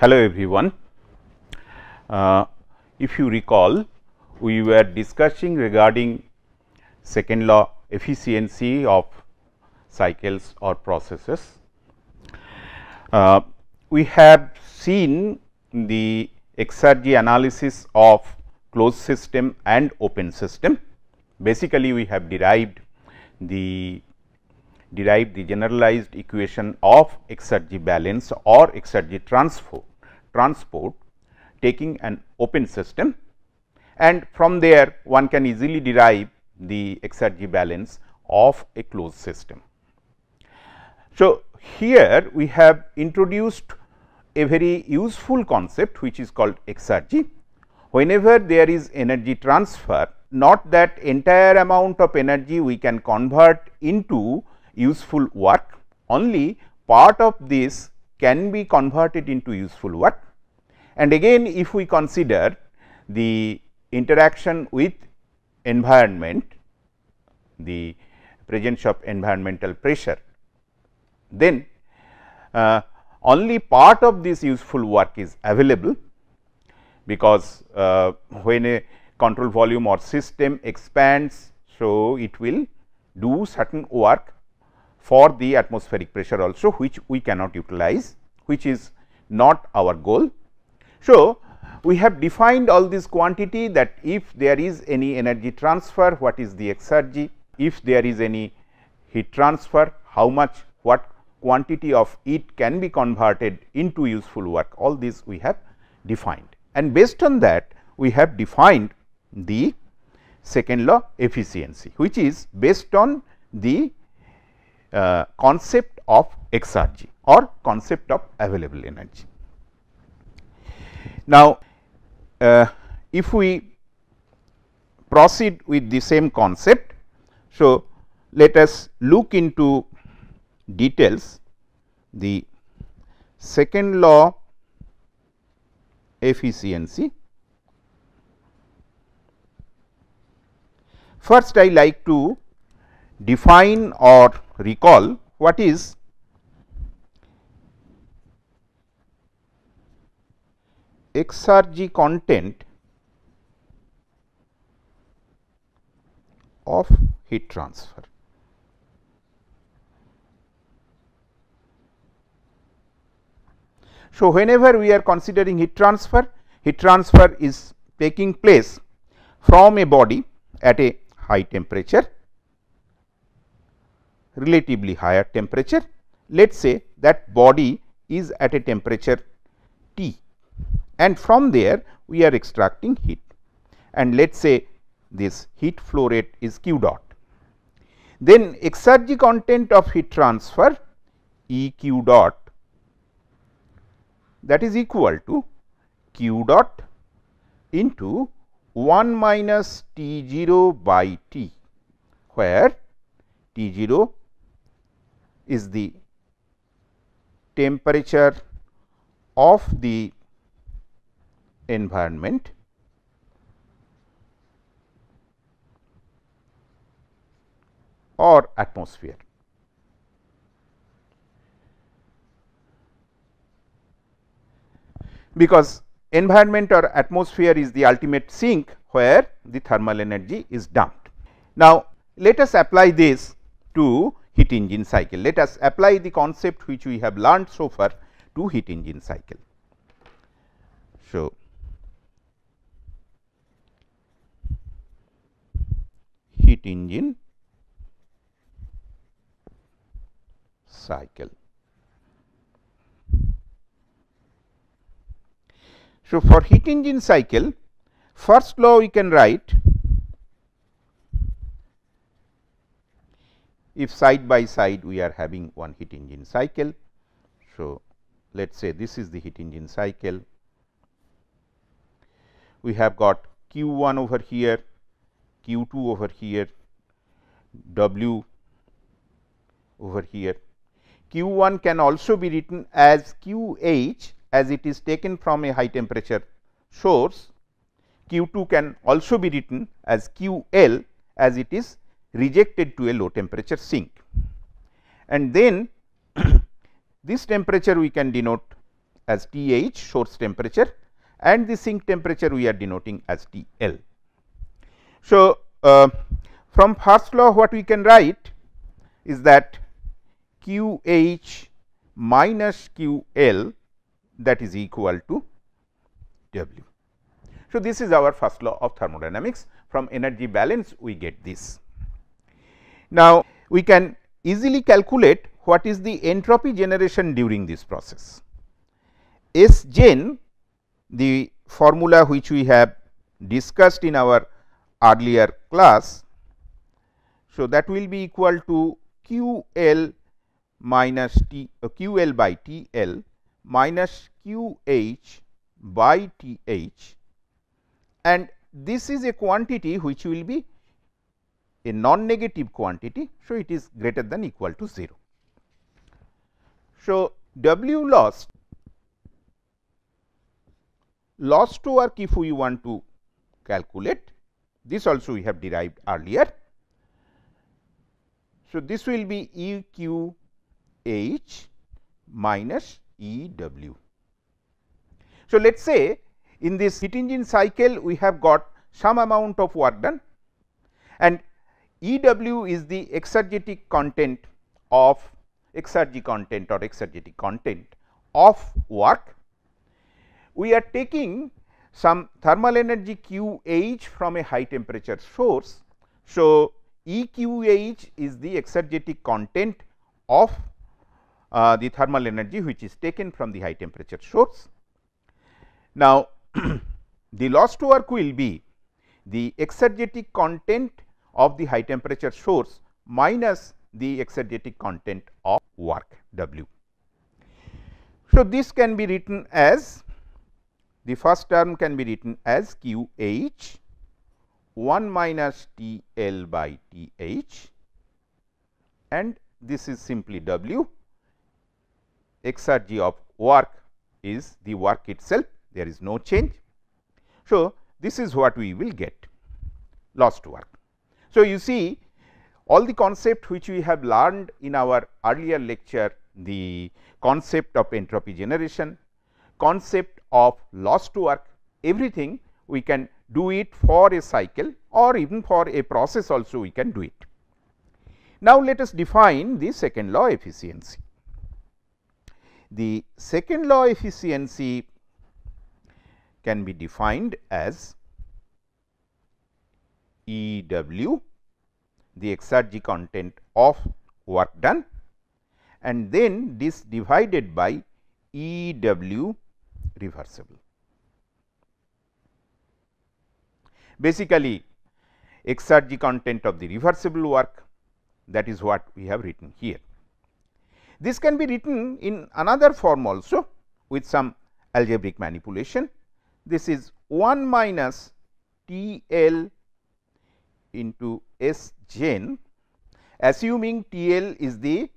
Hello everyone. If you recall, we were discussing regarding second law efficiency of cycles or processes. We have seen the exergy analysis of closed system and open system. Basically, we have derived the generalized equation of exergy balance or exergy transport taking an open system, and from there one can easily derive the exergy balance of a closed system. So, here we have introduced a very useful concept which is called exergy. Whenever there is energy transfer, not that entire amount of energy we can convert into useful work, only part of this can be converted into useful work. And again, if we consider the interaction with environment, the presence of environmental pressure, then only part of this useful work is available, because when a control volume or system expands, so it will do certain work for the atmospheric pressure also, which we cannot utilize, which is not our goal. So, we have defined all this quantity, that if there is any energy transfer, what is the exergy, if there is any heat transfer, how much, what quantity of it can be converted into useful work, all this we have defined, and based on that we have defined the second law efficiency, which is based on the concept of exergy or concept of available energy. Now, if we proceed with the same concept, so let us look into details the second law efficiency. First, I like to define or recall what is exergy content of heat transfer. So, whenever we are considering heat transfer is taking place from a body at a high temperature, relatively higher temperature. Let us say that body is at a temperature T, and from there we are extracting heat, and let us say this heat flow rate is Q dot. Then exergy content of heat transfer E Q dot, that is equal to Q dot into 1 minus T 0 by T, where T 0 is the temperature of the environment or atmosphere. Because environment or atmosphere is the ultimate sink where the thermal energy is dumped. Now, let us apply this to heat engine cycle. Let us apply the concept which we have learned so far to heat engine cycle. So, heat engine cycle. So, for heat engine cycle, first law we can write, if side by side we are having one heat engine cycle. So, let us say this is the heat engine cycle. We have got Q 1 over here, Q 2 over here, W over here. Q 1 can also be written as Q H, as it is taken from a high temperature source. Q 2 can also be written as Q L, as it is rejected to a low temperature sink. And then this temperature we can denote as TH, source temperature, and the sink temperature we are denoting as TL. So, from first law what we can write is that QH minus QL, that is equal to W. So, this is our first law of thermodynamics. From energy balance we get this. Now, we can easily calculate what is the entropy generation during this process. S gen, the formula which we have discussed in our earlier class. So, that will be equal to QL minus QL by TL minus QH by TH, and this is a quantity which will be a non-negative quantity. So, it is greater than equal to 0. So, W lost to work, if we want to calculate, this also we have derived earlier. So, this will be EQH minus EW. So, let us say in this heat engine cycle we have got some amount of work done, and EW is the exergetic content of exergetic content of work. We are taking some thermal energy QH from a high temperature source. So, EQH is the exergetic content of the thermal energy which is taken from the high temperature source. Now, the loss to work will be the exergetic content of the high temperature source minus the exergetic content of work W. So, this can be written as, the first term can be written as QH 1 minus TL by TH, and this is simply W. Exergy of work is the work itself, there is no change. So, this is what we will get, loss to work. So, you see all the concept which we have learned in our earlier lecture, the concept of entropy generation, concept of loss to work, everything we can do it for a cycle or even for a process also we can do it. Now, let us define the second law efficiency. The second law efficiency can be defined as EW, the exergy content of work done, and then this divided by EW reversible. Basically, exergy content of the reversible work, that is what we have written here. This can be written in another form also with some algebraic manipulation. This is 1 minus TL into S gen, assuming TL is the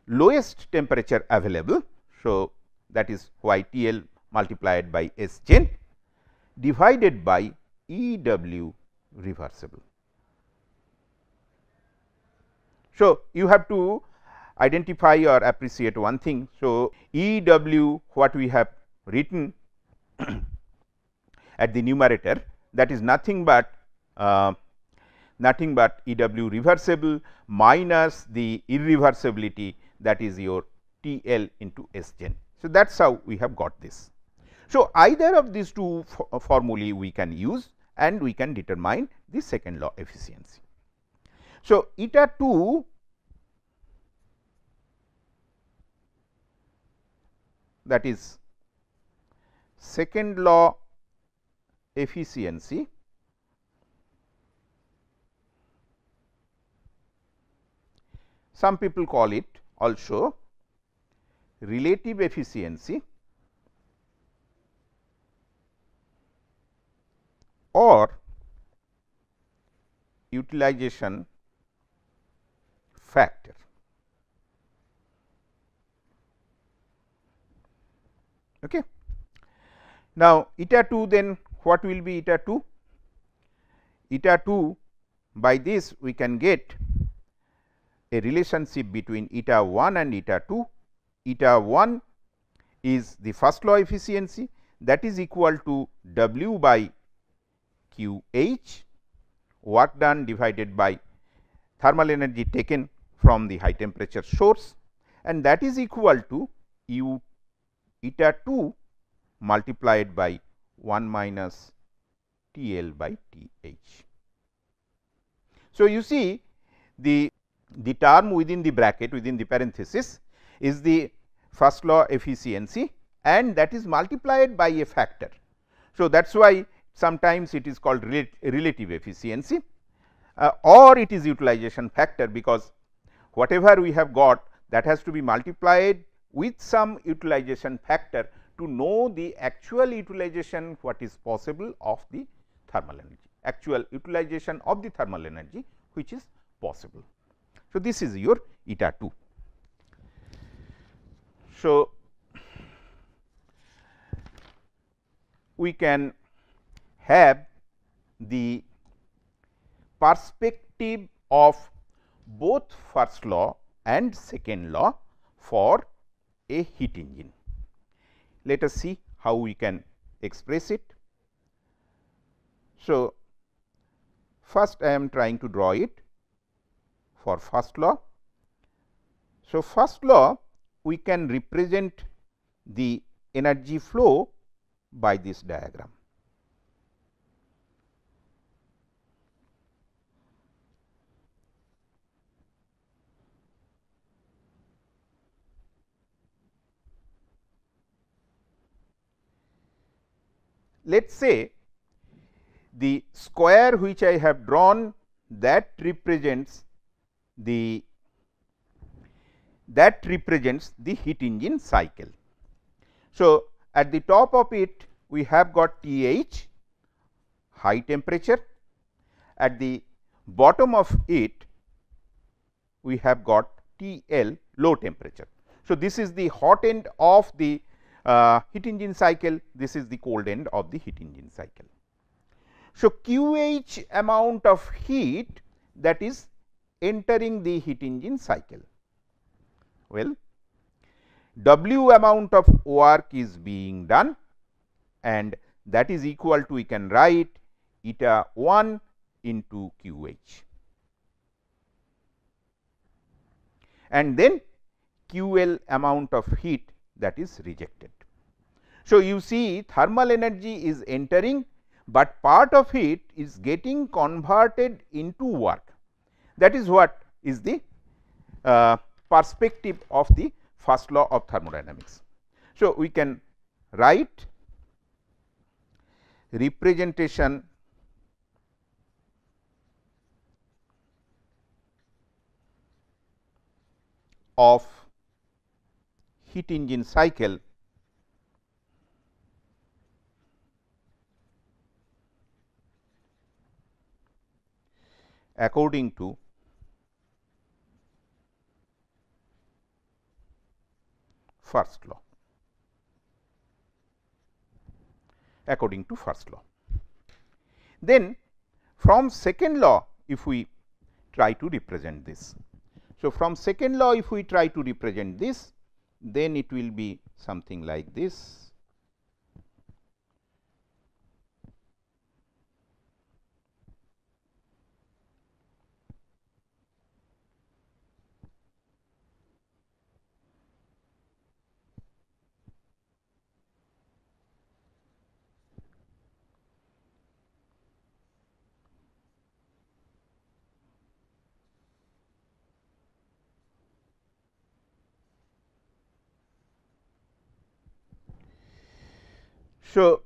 lowest temperature available. So, that is why TL multiplied by S gen divided by EW reversible. So, you have to identify or appreciate one thing. So, EW what we have written at the numerator, that is nothing but EW reversible minus the irreversibility, that is your TL into S gen. So, that is how we have got this. So, either of these two formulae we can use and we can determine the second law efficiency. So, eta 2 that is second law efficiency some people call it also relative efficiency or utilization factor. Okay. Now, eta 2 then what will be eta 2? Eta 2, by this we can get a relationship between eta 1 and eta 2. Eta 1 is the first law efficiency, that is equal to W by Q H, work done divided by thermal energy taken from the high temperature source, and that is equal to U eta 2 multiplied by 1 minus T L by T H. So, you see the term within the bracket, within the parenthesis, is the first law efficiency, and that is multiplied by a factor. So, that is why sometimes it is called relative efficiency, or it is utilization factor, because whatever we have got, that has to be multiplied with some utilization factor to know the actual utilization what is possible of the thermal energy, actual utilization of the thermal energy which is possible. So, this is your eta 2. So, we can have the perspective of both first law and second law for a heat engine. Let us see how we can express it. So, first I am trying to draw it for first law. So, first law we can represent the energy flow by this diagram. Let us say the square which I have drawn, that represents the heat engine cycle. So, at the top of it we have got T H, high temperature, at the bottom of it we have got T L, low temperature. So, this is the hot end of the heat engine cycle, this is the cold end of the heat engine cycle. So, Q H amount of heat that is entering the heat engine cycle. Well, W amount of work is being done, and that is equal to, we can write eta 1 into Q H, and then Q L amount of heat that is rejected. So, you see thermal energy is entering, but part of it is getting converted into work. That is what is the perspective of the first law of thermodynamics. So, we can write representation of heat engine cycle according to first law. According to first law. Then from second law, if we try to represent this. So, from second law, if we try to represent this, then it will be something like this. So,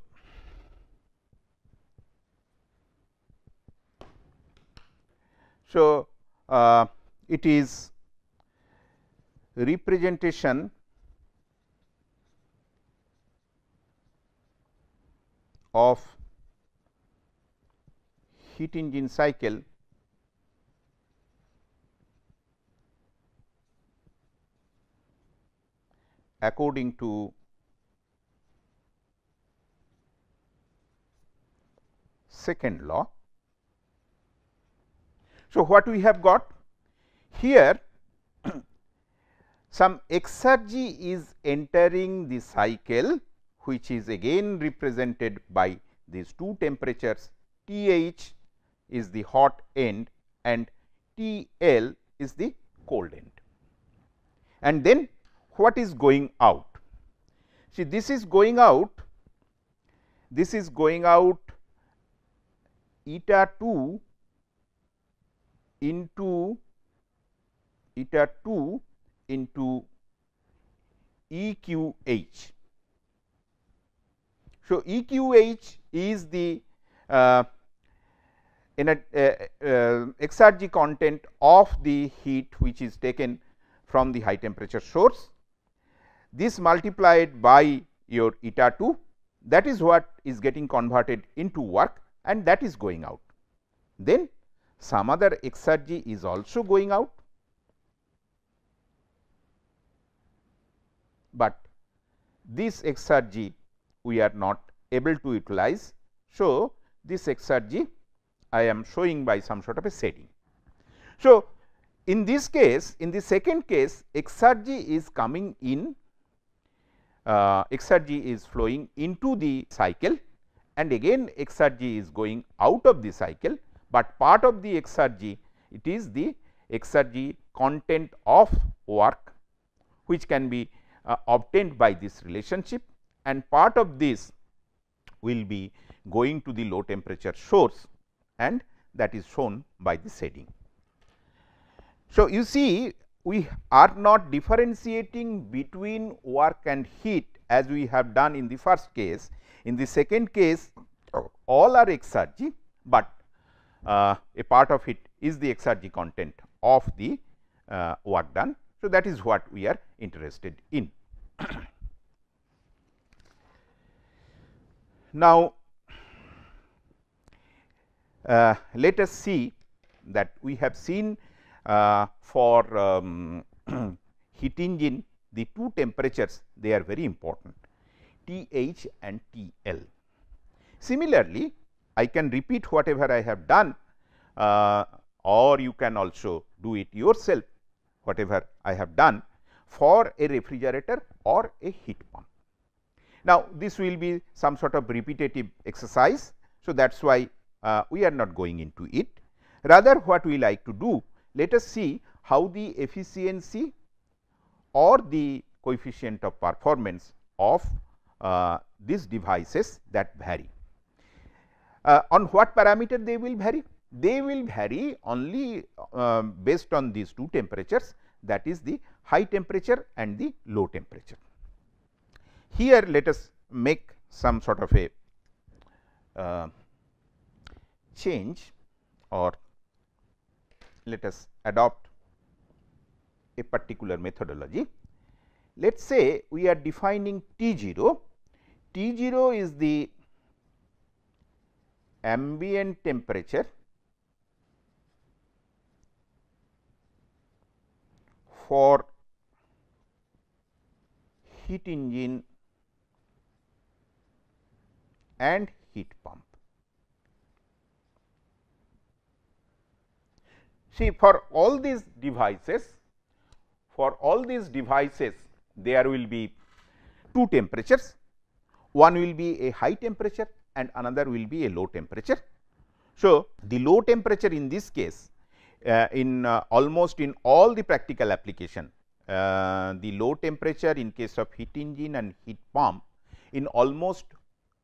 it is representation of heat engine cycle according to second law. So, what we have got here, some exergy is entering the cycle, which is again represented by these two temperatures. TH is the hot end and TL is the cold end. And then what is going out? See, this is going out eta 2 into EQH. So, EQH is the exergy content of the heat which is taken from the high temperature source. This multiplied by your eta 2, that is what is getting converted into work, and that is going out. Then some other exergy is also going out, but this exergy we are not able to utilize. So, this exergy I am showing by some sort of a shading. So, in this case, in the second case, exergy is coming in, exergy is flowing into the cycle, and again exergy is going out of the cycle, but part of the exergy, it is the exergy content of work which can be obtained by this relationship, and part of this will be going to the low temperature source, and that is shown by the shading. So, you see, we are not differentiating between work and heat as we have done in the first case. In the second case, all are exergy, but a part of it is the exergy content of the work done. So, that is what we are interested in. Now, let us see that we have seen for heat engine, the two temperatures, they are very important, TH and TL. Similarly, I can repeat whatever I have done, or you can also do it yourself, whatever I have done for a refrigerator or a heat pump. Now, this will be some sort of repetitive exercise. So, that is why we are not going into it. Rather, what we like to do, let us see how the efficiency or the coefficient of performance of these devices that vary. On what parameter they will vary? They will vary only based on these two temperatures, that is the high temperature and the low temperature. Here let us make some sort of a change, or let us adopt a particular methodology. Let us say we are defining T0. T0 is the ambient temperature for heat engine and heat pump. See, for all these devices, there will be two temperatures, one will be a high temperature and another will be a low temperature. So, the low temperature in this case, in almost in all the practical application, the low temperature in case of heat engine and heat pump, in almost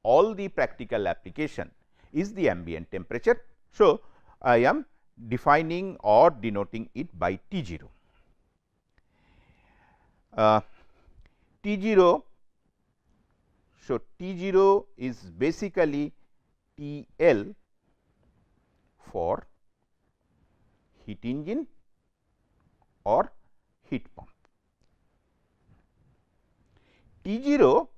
all the practical application is the ambient temperature. So, I am defining or denoting it by T0. T0, so T0 is basically TL for heat engine or heat pump. T0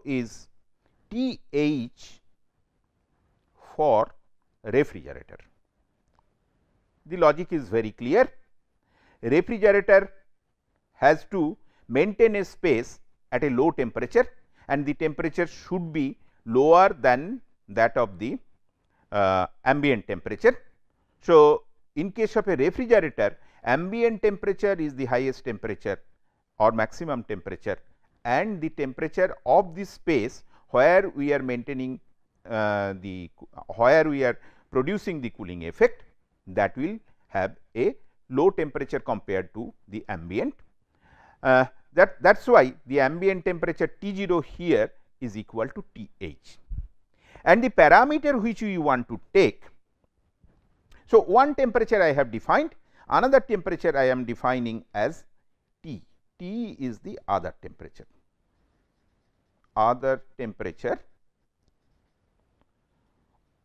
is TH for refrigerator. The logic is very clear. Refrigerator has to maintain a space at a low temperature, and the temperature should be lower than that of the ambient temperature. So, in case of a refrigerator, ambient temperature is the highest temperature or maximum temperature, and the temperature of this space where we are maintaining where we are producing the cooling effect, that will have a low temperature compared to the ambient. That is why the ambient temperature T 0 here is equal to T H, and the parameter which we want to take. So, one temperature I have defined, another temperature I am defining as T. T is the other temperature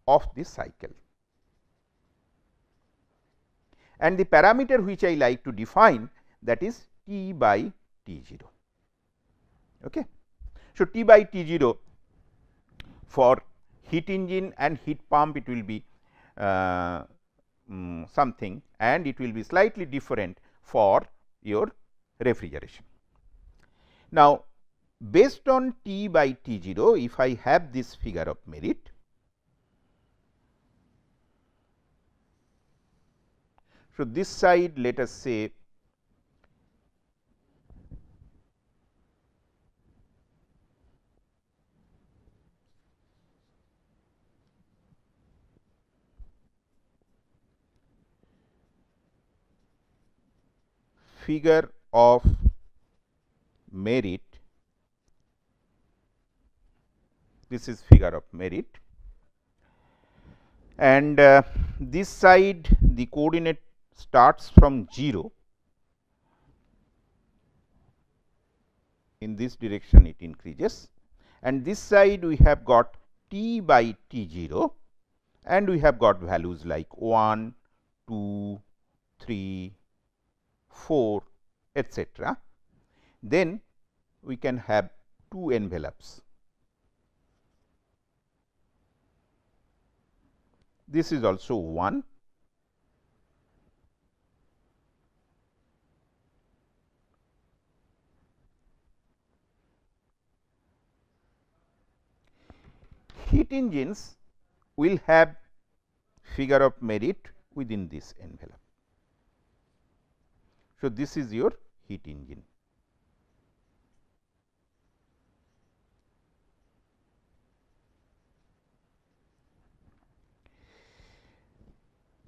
of the cycle, and the parameter which I like to define, that is T by T 0. Okay. So, T by T 0 for heat engine and heat pump, it will be something, and it will be slightly different for your refrigeration. Now, based on T by T 0, if I have this figure of merit, so this side let us say figure of merit, this is figure of merit, and this side the coordinate starts from 0, in this direction it increases, and this side we have got T by T 0, and we have got values like 1, 2, 3, 4, etc. Then we can have two envelopes. This is also 1. Heat engines will have figure of merit within this envelope. So, this is your heat engine.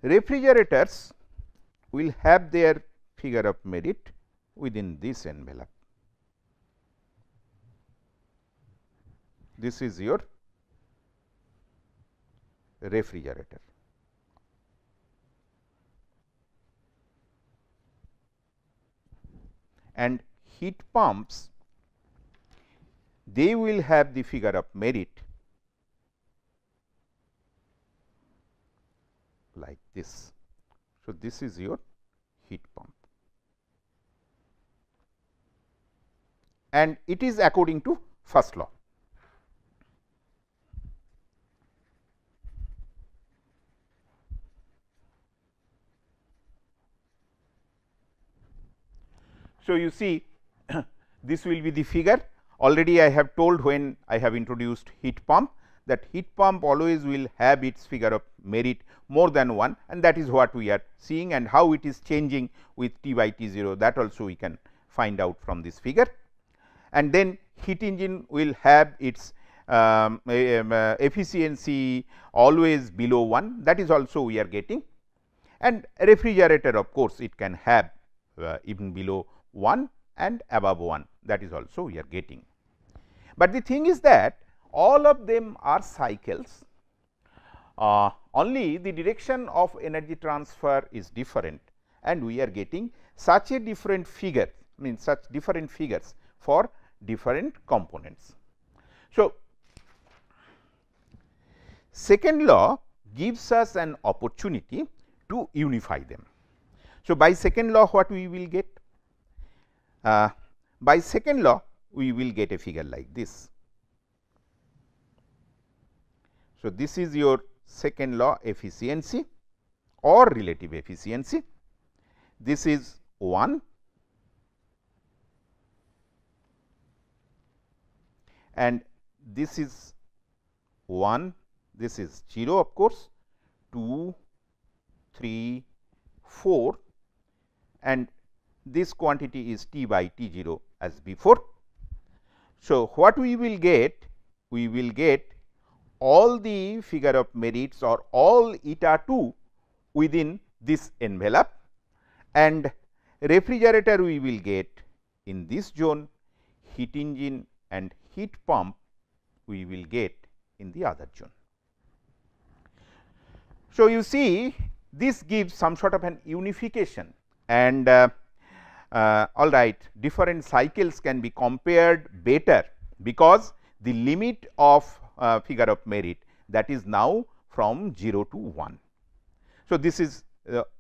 Refrigerators will have their figure of merit within this envelope. This is your refrigerator. And heat pumps, they will have the figure of merit like this. So, this is your heat pump, and it is according to first law. So, you see this will be the figure. Already I have told when I have introduced heat pump, that heat pump always will have its figure of merit more than 1, and that is what we are seeing, and how it is changing with T by T 0, that also we can find out from this figure. And then heat engine will have its efficiency always below 1, that is also we are getting, and refrigerator of course, it can have even below 1 and above 1, that is also we are getting. But the thing is that all of them are cycles, only the direction of energy transfer is different, and we are getting such a different figure, means such different figures for different components. So, second law gives us an opportunity to unify them. So, by second law what we will get? By second law we will get a figure like this. So, this is your second law efficiency or relative efficiency. This is 1 and this is 1, this is 0 of course, 2, 3, 4 and this quantity is T by T 0 as before. So, what we will get? We will get all the figure of merits or all eta 2 within this envelope, and refrigerator we will get in this zone, heat engine and heat pump we will get in the other zone. So, you see this gives some sort of an unification, and all right, different cycles can be compared better, because the limit of figure of merit, that is now from 0 to 1. So, this is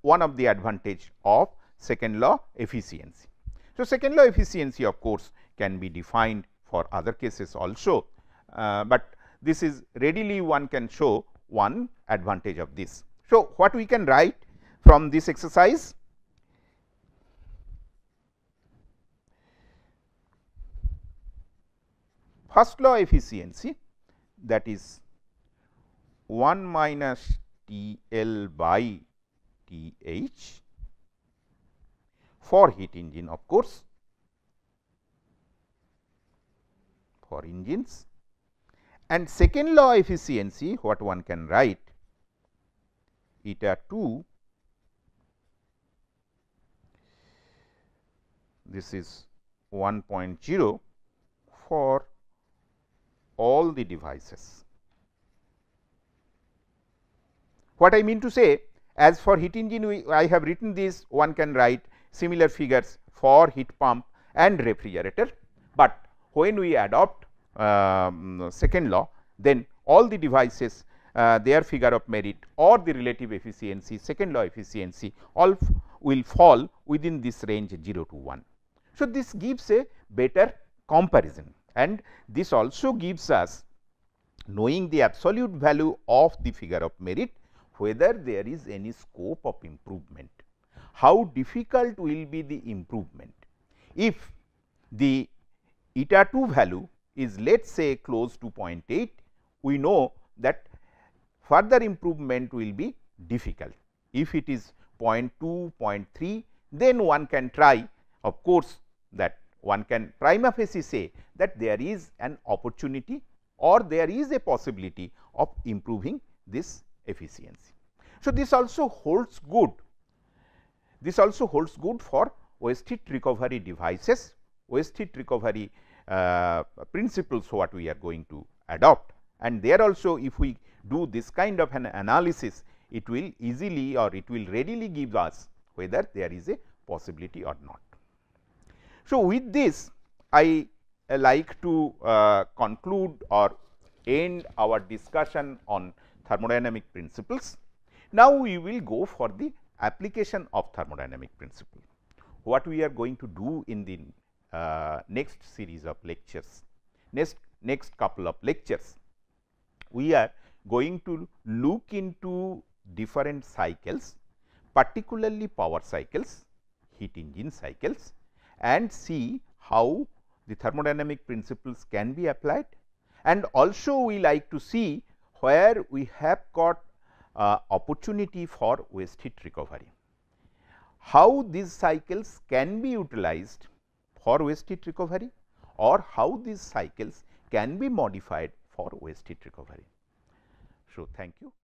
one of the advantage of second law efficiency. So, second law efficiency of course, can be defined for other cases also, but this is readily one can show one advantage of this. So, what we can write from this exercise? First law efficiency, that is 1 minus T L by T H for heat engine, of course, for engines, and second law efficiency, what one can write, eta 2, this is 1.0 for all the devices. What I mean to say, as for heat engine I have written this, one can write similar figures for heat pump and refrigerator, but when we adopt second law, then all the devices their figure of merit or the relative efficiency, second law efficiency, all will fall within this range 0 to 1. So, this gives a better comparison, and this also gives us knowing the absolute value of the figure of merit, whether there is any scope of improvement, how difficult will be the improvement. If the eta 2 value is, let us say, close to 0.8, we know that further improvement will be difficult. If it is 0.2, 0.3, then one can try, of course, that one can prima facie say that there is an opportunity or there is a possibility of improving this efficiency. So, this also holds good. This also holds good for waste heat recovery devices, waste heat recovery principles what we are going to adopt, and there also if we do this kind of an analysis, it will easily or it will readily give us whether there is a possibility or not. So, with this I like to conclude or end our discussion on thermodynamic principles. Now, we will go for the application of thermodynamic principle. What we are going to do in the next series of lectures, next couple of lectures, we are going to look into different cycles, particularly power cycles, heat engine cycles, and see how the thermodynamic principles can be applied, and also we like to see where we have got opportunity for waste heat recovery, how these cycles can be utilized for waste heat recovery or how these cycles can be modified for waste heat recovery. So, thank you.